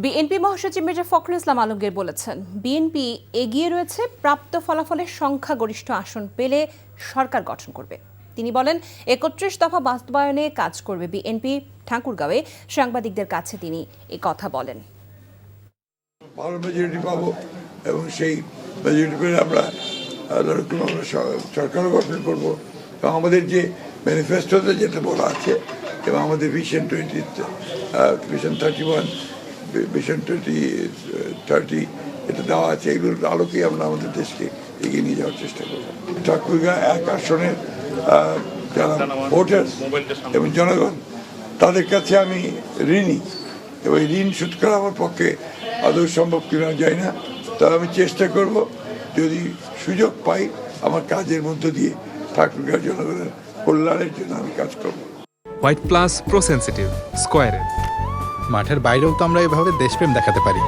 BNP মহাসচিব মির্জা ফখরুল ইসলাম আলমগীর বলেছেন, BNP এগিয়ে রয়েছে, প্রাপ্ত ফলাফলের সংখ্যাগরিষ্ঠ আসন পেলে সরকার গঠন করবে। তিনি বলেন, ৩১ দফা বাস্তবায়নে কাজ করবে বিএনপি। ঠাকুরগাঁওয়ে সাংবাদিকদের কাছে তিনি এই কথা বলেন। ভালো মেজরিটি পাবো এবং সেই মেজরিটি পেলে আমরা সরকারও গঠন করবো। এবং আমাদের যে ম্যানিফেস্টোতে যেটা বলা আছে এবং আমাদের ভিশন 31 ভিশন 2030 এটা দেওয়া আছে, এগুলোর আলোকেই আমরা আমাদের দেশকে এগিয়ে নিয়ে যাওয়ার চেষ্টা করবো। ঠাকুরগাঁ এক আসনের যারা ভোটার্স এবং জনগণ, তাদের কাছে আমি ঋণী এবং ঋণ শোধ করা আমার পক্ষে আদৌ সম্ভব কিনা যায় না। তবে আমি চেষ্টা করব, যদি সুযোগ পাই আমার কাজের মধ্য দিয়ে ঠাকুরগাঁও জনগণের কল্যাণের জন্য আমি কাজ করব। হোয়াইট প্লাস প্রো সেনসিটিভ স্কয়ারে মাঠের বাইরেও তো আমরা এভাবে দেশপ্রেম দেখাতে পারি।